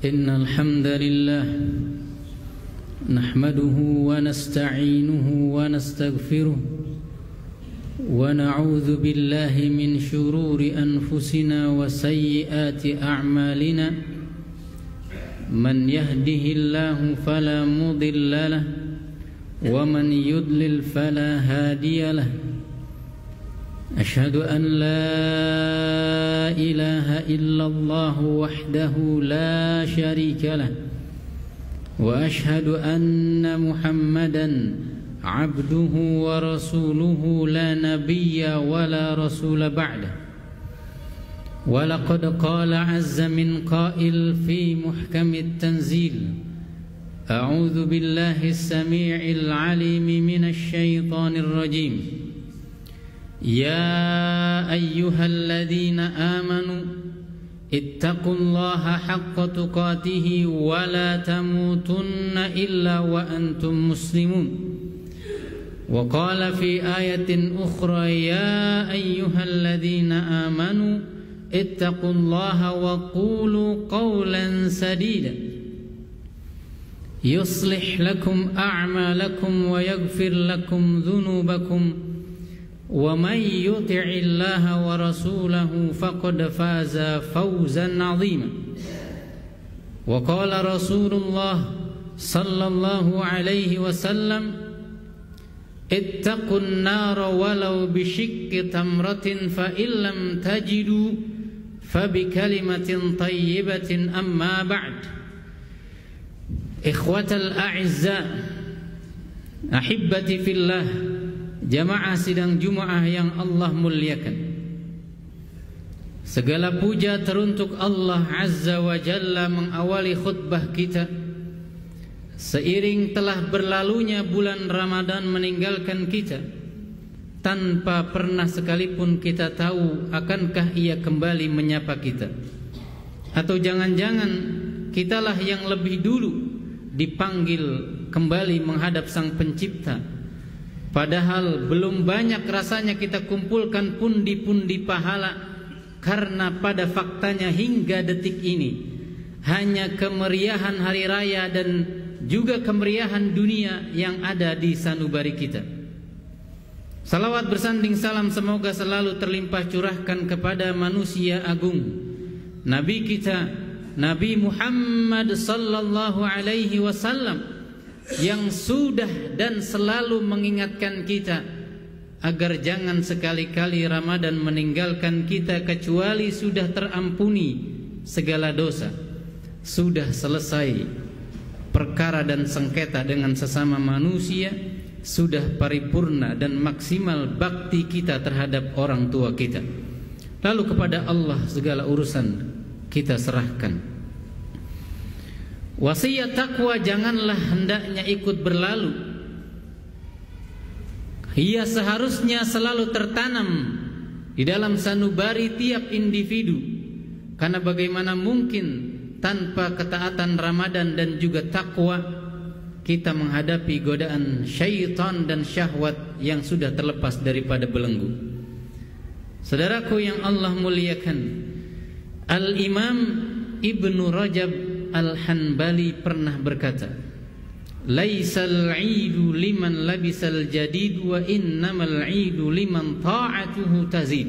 إن الحمد لله نحمده ونستعينه ونستغفره ونعوذ بالله من شرور أنفسنا وسيئات أعمالنا من يهده الله فلا مضل له ومن يضلل فلا هادي له أشهد أن لا إله إلا الله وحده لا شريك له وأشهد أن محمدا عبده ورسوله لا نبي ولا رسول بعده ولقد قال عز من قائل في محكم التنزيل أعوذ بالله السميع العليم من الشيطان الرجيم يا أيها الذين آمنوا اتقوا الله حق تقاته ولا تموتن إلا وأنتم مسلمون وقال في آية أخرى يا أيها الذين آمنوا اتقوا الله وقولوا قولا سديدا يصلح لكم أعمالكم ويغفر لكم ذنوبكم ومن يطع الله ورسوله فقد فاز فوزا عظيما وقال رسول الله صلى الله عليه وسلم اتقوا النار ولو بشق تمرة فإن لم تجدوا فبكلمة طيبة أما بعد إخوة الأعزاء أحبتي في الله jamaah sidang Jumaah yang Allah muliakan. Segala puja teruntuk Allah Azza wa Jalla mengawali khutbah kita. Seiring telah berlalunya bulan Ramadan meninggalkan kita, tanpa pernah sekalipun kita tahu akankah ia kembali menyapa kita, atau jangan-jangan kitalah yang lebih dulu dipanggil kembali menghadap Sang Pencipta. Padahal belum banyak rasanya kita kumpulkan pundi-pundi pahala, karena pada faktanya hingga detik ini hanya kemeriahan hari raya dan juga kemeriahan dunia yang ada di sanubari kita. Salawat bersanding salam semoga selalu terlimpah curahkan kepada manusia agung, Nabi kita, Nabi Muhammad sallallahu alaihi wasallam, yang sudah dan selalu mengingatkan kita agar jangan sekali-kali Ramadan meninggalkan kita kecuali sudah terampuni segala dosa, sudah selesai perkara dan sengketa dengan sesama manusia, sudah paripurna dan maksimal bakti kita terhadap orang tua kita, lalu kepada Allah segala urusan kita serahkan. Wasiat takwa janganlah hendaknya ikut berlalu. Ia seharusnya selalu tertanam di dalam sanubari tiap individu, karena bagaimana mungkin tanpa ketaatan Ramadan dan juga takwa kita menghadapi godaan syaitan dan syahwat yang sudah terlepas daripada belenggu. Saudaraku yang Allah muliakan, Al-Imam Ibnu Rajab Al-Hanbali pernah berkata, laisal 'idu liman labisal jadid wa innamal 'idu liman ta'atuhu tazid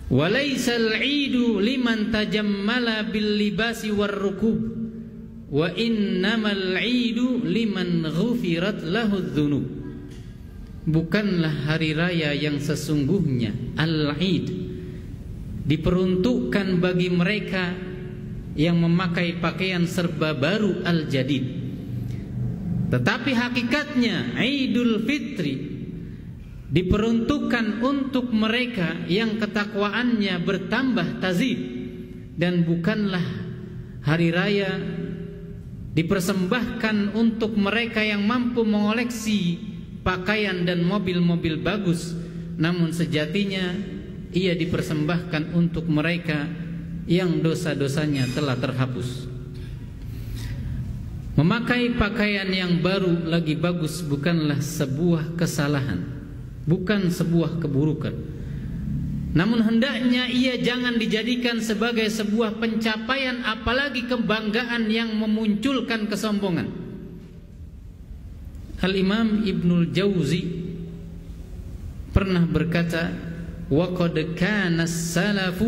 wa laisal 'idu liman tajammala bil libasi war rukub wa innamal 'idu liman ghufirat lahu dzunub. Bukanlah hari raya yang sesungguhnya al-'id diperuntukkan bagi mereka yang memakai pakaian serba baru al-jadid, tetapi hakikatnya Idul Fitri diperuntukkan untuk mereka yang ketakwaannya bertambah tazid, dan bukanlah hari raya dipersembahkan untuk mereka yang mampu mengoleksi pakaian dan mobil-mobil bagus, namun sejatinya ia dipersembahkan untuk mereka yang dosa-dosanya telah terhapus. Memakai pakaian yang baru lagi bagus bukanlah sebuah kesalahan, bukan sebuah keburukan. Namun hendaknya ia jangan dijadikan sebagai sebuah pencapaian, apalagi kebanggaan yang memunculkan kesombongan. Al-Imam Ibnul Jauzi pernah berkata, wa qad kana as-salafu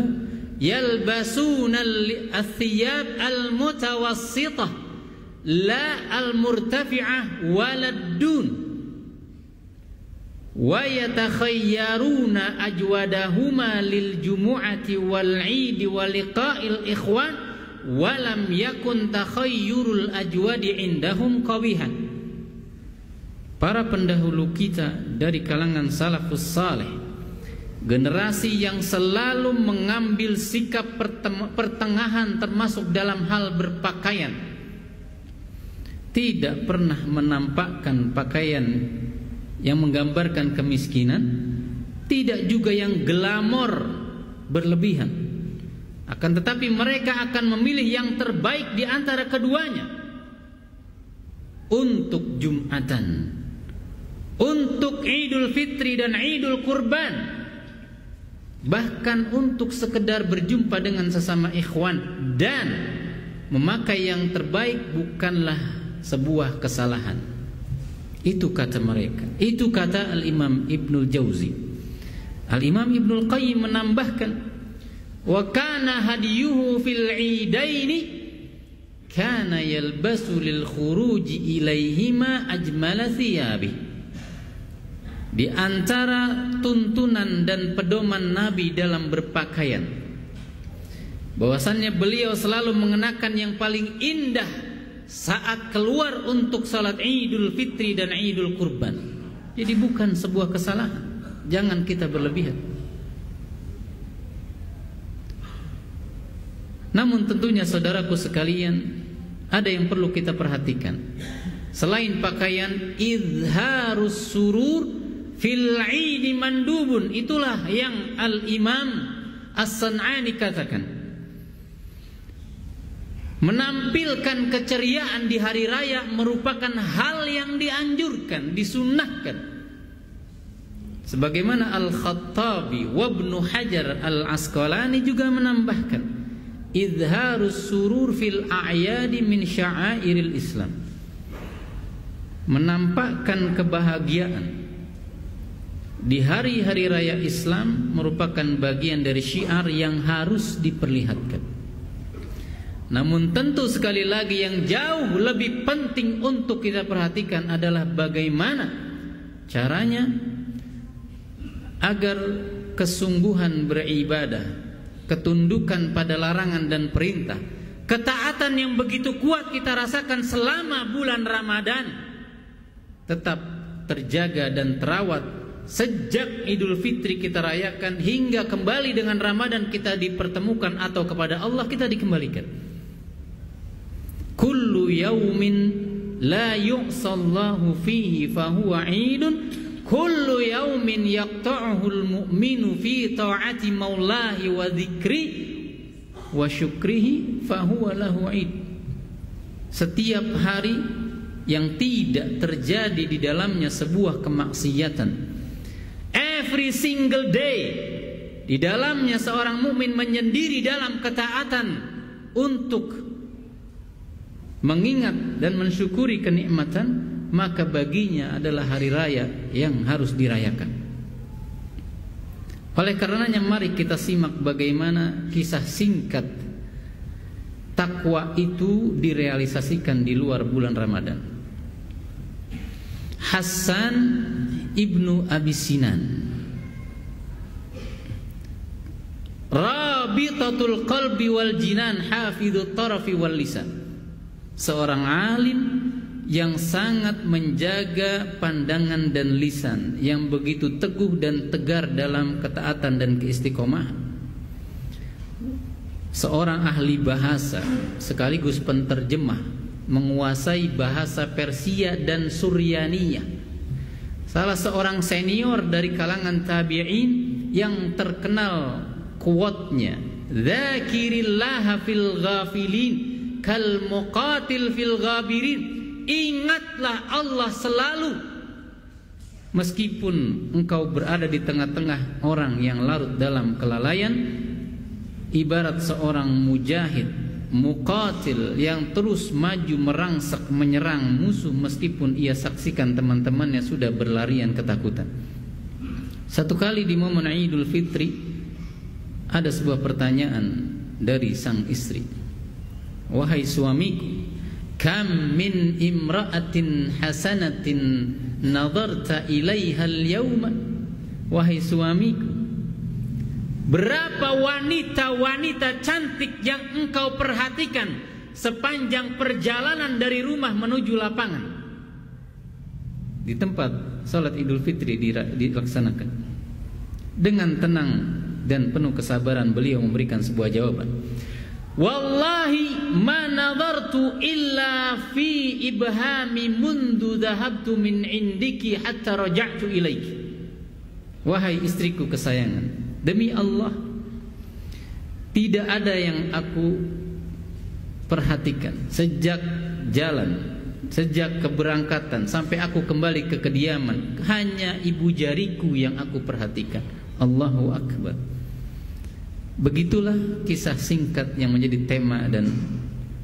yalbasuna al-thiyab al-mutawassitah la al-murtafi'ah walad-dun wa yatakhayyaruna ajwadahuma lil jumu'ati wal 'idi wa liqa'il ikhwan wa lam yakun takhayyurul ajwadi indahum qabihan. Para pendahulu kita dari kalangan salafus saleh, generasi yang selalu mengambil sikap pertengahan termasuk dalam hal berpakaian, tidak pernah menampakkan pakaian yang menggambarkan kemiskinan, tidak juga yang glamor berlebihan. Akan tetapi mereka akan memilih yang terbaik di antara keduanya. Untuk Jumatan, untuk Idul Fitri dan Idul Kurban, bahkan untuk sekedar berjumpa dengan sesama ikhwan, dan memakai yang terbaik bukanlah sebuah kesalahan. Itu kata mereka. Itu kata Al-Imam Ibnul Jauzi. Al-Imam Ibnul Qayyim menambahkan, wa kana hadiyuhu fil 'idaini kana yalbasu lil khuruji ilaihima ajmala thiyabi. Di antara tuntunan dan pedoman Nabi dalam berpakaian, bahwasannya beliau selalu mengenakan yang paling indah saat keluar untuk salat Idul Fitri dan Idul Kurban. Jadi bukan sebuah kesalahan. Jangan kita berlebihan. Namun tentunya saudaraku sekalian, ada yang perlu kita perhatikan. Selain pakaian, izharus surur fil 'idi mandubun. Itulah yang Al-Imam As-San'ani katakan. Menampilkan keceriaan di hari raya merupakan hal yang dianjurkan, disunnahkan. Sebagaimana Al-Khattabi wa Ibnu Hajar Al-Asqalani juga menambahkan, izharus surur fil a'yadi min sya'airil Islam. Menampakkan kebahagiaan di hari-hari raya Islam merupakan bagian dari syiar yang harus diperlihatkan. Namun tentu sekali lagi yang jauh lebih penting untuk kita perhatikan adalah bagaimana caranya agar kesungguhan beribadah, ketundukan pada larangan dan perintah, ketaatan yang begitu kuat kita rasakan selama bulan Ramadan tetap terjaga dan terawat sejak Idul Fitri kita rayakan hingga kembali dengan Ramadan kita dipertemukan atau kepada Allah kita dikembalikan. Kullu yaumin la yu'sallahu fihi fahuwa 'idun, kullu yaumin yaqta'uhu al-mu'minu fi ta'ati maulahi wa dzikri wa syukrihi fahuwa lahu 'id. Setiap hari yang tidak terjadi di dalamnya sebuah kemaksiatan, every single day di dalamnya seorang mukmin menyendiri dalam ketaatan untuk mengingat dan mensyukuri kenikmatan, maka baginya adalah hari raya yang harus dirayakan. Oleh karenanya mari kita simak bagaimana kisah singkat takwa itu direalisasikan di luar bulan Ramadan. Hasan ibnu Abi Sinan, Rabitatul qalbi wal jinan, hafidhut tarafi wal lisan. Seorang alim yang sangat menjaga pandangan dan lisan, yang begitu teguh dan tegar dalam ketaatan dan keistiqomahan. Seorang ahli bahasa sekaligus penterjemah, menguasai bahasa Persia dan Suryaniyah. Salah seorang senior dari kalangan tabi'in yang terkenal quote-nya, "Dzakirillaha fil ghafilin kal muqatil fil ghabirin." Ingatlah Allah selalu meskipun engkau berada di tengah-tengah orang yang larut dalam kelalaian, ibarat seorang mujahid, muqatil yang terus maju merangsak menyerang musuh meskipun ia saksikan teman-temannya sudah berlarian ketakutan. Satu kali di momen Idul Fitri ada sebuah pertanyaan dari sang istri. Wahai suamiku, kam min imra'atin hasanatin nadarta ilaiha al-yawma. Wahai suamiku, berapa wanita-wanita cantik yang engkau perhatikan sepanjang perjalanan dari rumah menuju lapangan. Di tempat salat Idul Fitri dilaksanakan. Dengan tenang dan penuh kesabaran beliau memberikan sebuah jawaban. Wallahi ma nadartu illa fi ibhami mundu dhahabtu min indiki hatta raja'tu ilaiki. Wahai istriku kesayangan, demi Allah, tidak ada yang aku perhatikan sejak jalan, sejak keberangkatan sampai aku kembali ke kediaman, hanya ibu jariku yang aku perhatikan. Allahu Akbar. Begitulah kisah singkat yang menjadi tema dan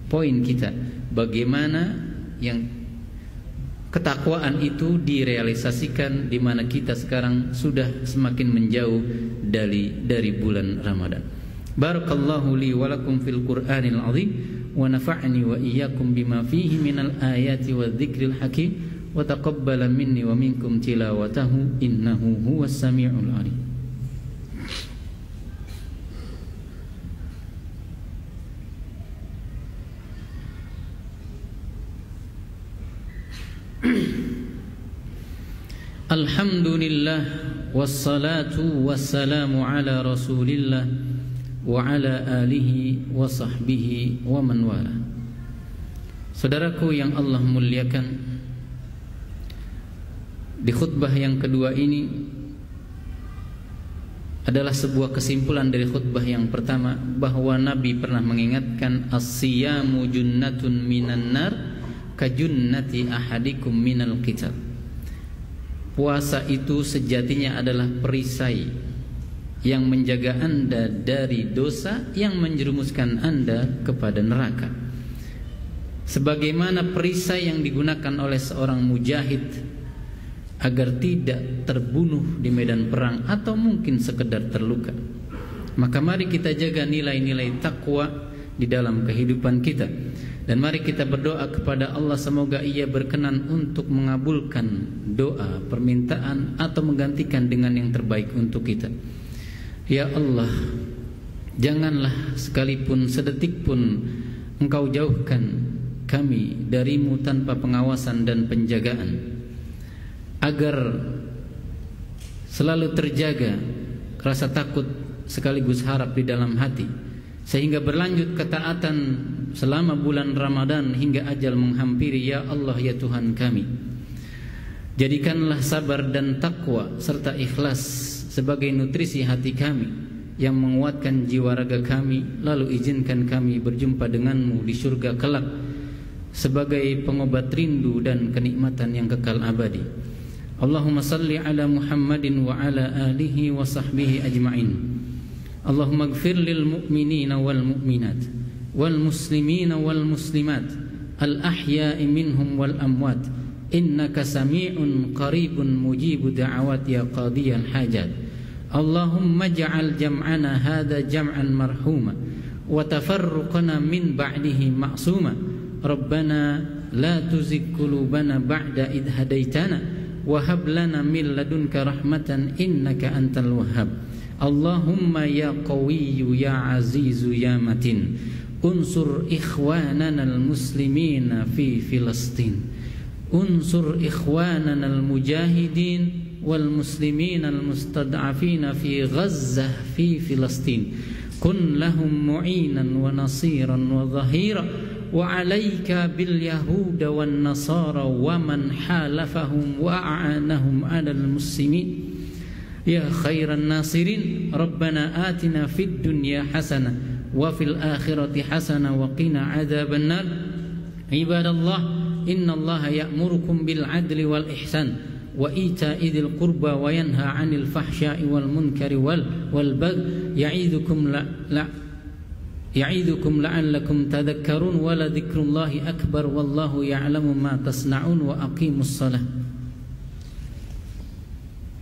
poin kita. Bagaimana yang ketakwaan itu direalisasikan di mana kita sekarang sudah semakin menjauh dari bulan Ramadan. Barakallahu li wa lakum fil Qur'anil azim wa nafa'ni wa iyyakum bima fihi minal ayati wadh-dhikril hakim wa taqabbala minni wa minkum tilawatahu innahu huwas samiul alim. Alhamdulillah wassalatu wassalamu ala Rasulillah wa ala alihi wa sahbihi wa man wala. Saudaraku yang Allah muliakan, di khutbah yang kedua ini adalah sebuah kesimpulan dari khutbah yang pertama, bahwa Nabi pernah mengingatkan as-siyamu junnatun minan nar kajunnati ahadikum minal qital. Puasa itu sejatinya adalah perisai yang menjaga Anda dari dosa yang menjerumuskan Anda kepada neraka. Sebagaimana perisai yang digunakan oleh seorang mujahid agar tidak terbunuh di medan perang atau mungkin sekedar terluka. Maka mari kita jaga nilai-nilai takwa di dalam kehidupan kita. Dan mari kita berdoa kepada Allah semoga Ia berkenan untuk mengabulkan doa, permintaan atau menggantikan dengan yang terbaik untuk kita. Ya Allah, janganlah sekalipun sedetik pun Engkau jauhkan kami darimu tanpa pengawasan dan penjagaan, agar selalu terjaga rasa takut sekaligus harap di dalam hati, sehingga berlanjut ketaatan selama bulan Ramadan hingga ajal menghampiri. Ya Allah, ya Tuhan kami, jadikanlah sabar dan takwa serta ikhlas sebagai nutrisi hati kami yang menguatkan jiwa raga kami. Lalu izinkan kami berjumpa denganmu di surga kelak sebagai pengobat rindu dan kenikmatan yang kekal abadi. Allahumma salli ala Muhammadin wa ala alihi wa sahbihi ajma'in. Allahumma ighfir lil mu'minina wal mu'minat wal muslimina wal muslimat al ahya'i minhum wal amwat innaka sami'un qaribun mujibu da'awat ya qadiyal hajat. Allahumma ja'al jam'ana hadha jam'an marhuma wa tafarruqana min ba'dihi ma'suma. Rabbana la tuzigh qulubana ba'da idh hadaitana wa hab lana min ladunka rahmatan innaka antal wahhab. Allahumma ya qawiyyu ya azizu ya matin unsur ikhwanana al-muslimina fi Filastin, unsur ikhwanana al-mujahidin wal muslimina al-mustad'afina fi Gazzah fi Filastin. Kun lahum mu'inan wa nasiran wa dhahira wa alayka bil yahuda wan nasara wa man halafahum wa a'anahum 'alal muslimin. Ya khairan nasirin, Rabbana atina fid dunya hasanah wa fil akhirati hasanah wa qina adzaban nar. Ibadallah, innallaha ya'murukum bil adli wal ihsan وإيتاء ذي القربى وينهى عن الفحشاء والمنكر والبغي يعظكم لعلكم تذكرون ولذكر الله أكبر والله يعلم ما تصنعون وأقيموا الصلاة.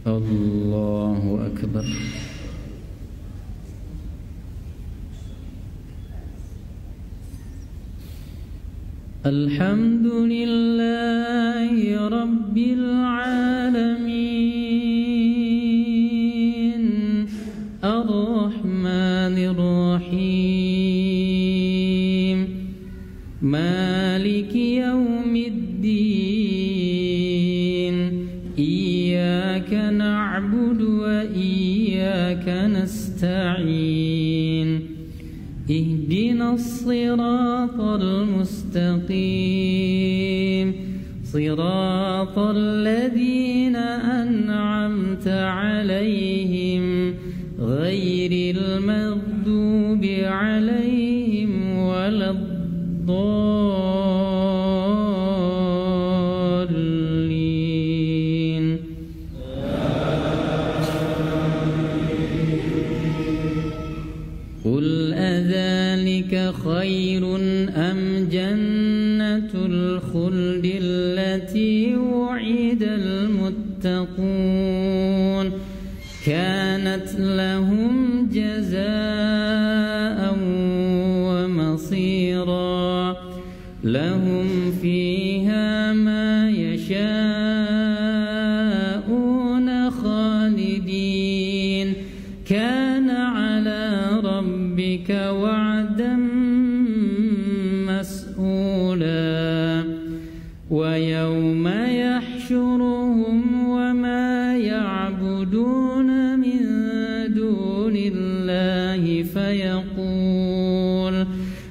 الله أكبر. الحمد لله رب العالمين الرحمن الرحيم مالك يوم الدين إياك نعبد وإياك نستعين اهدنا الصراط المستقيم صراط الذين أنعمت عليهم غير المغضوب عليهم ولا الضالين. قل أذلك خير أم جنة الخلد التي وعد المتقون كانت لهم جزاء ومصيرا لهم فيها ما يشاءون خالدين كان على ربك وعدا مسئولا. ويوم يحشرهم وما يعبدون من دون الله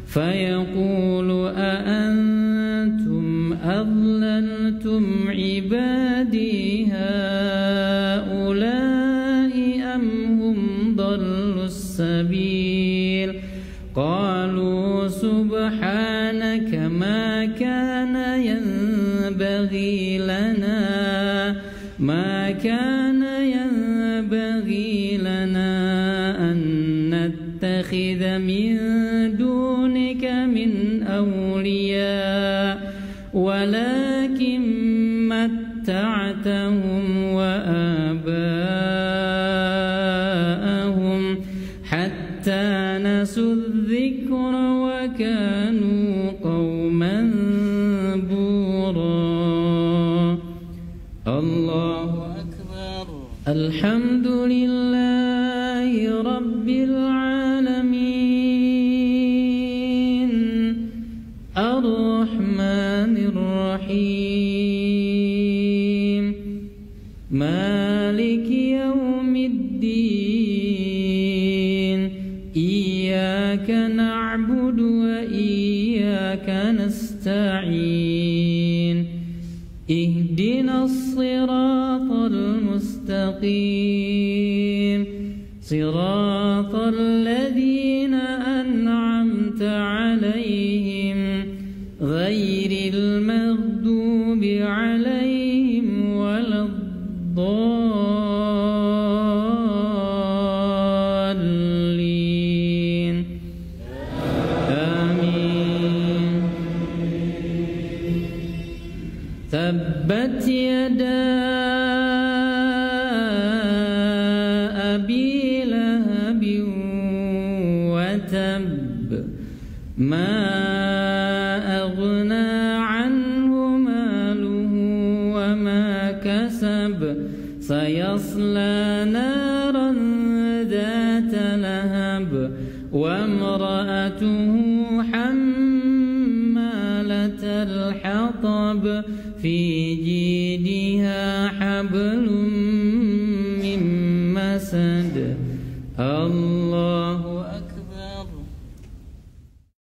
فيقول أأنتم أضللتم عبادي هؤلاء أم هم ضلوا السبيل قالوا سبحانك ما كان ينبغي لنا أن نتخذ من دونك من أولياء ولكن متعتهم وآباءهم حتى نسوا الذكر وكانوا قوما بورا. الله أكبر. الحمد لله رب العالمين الرحمن الرحيم مالك يوم الدين إياك نعبد وإياك نستعين اهدنا الصراط المستقيم صراط الذين أنعمت عليهم غير المغضوب عليهم ولا الضالين. آمين. تبت يدا أبي لهب وتب ما أغنى عنه ماله وما كسب سيصلى نارا ذات لهب وامرأته حمالة الحطب في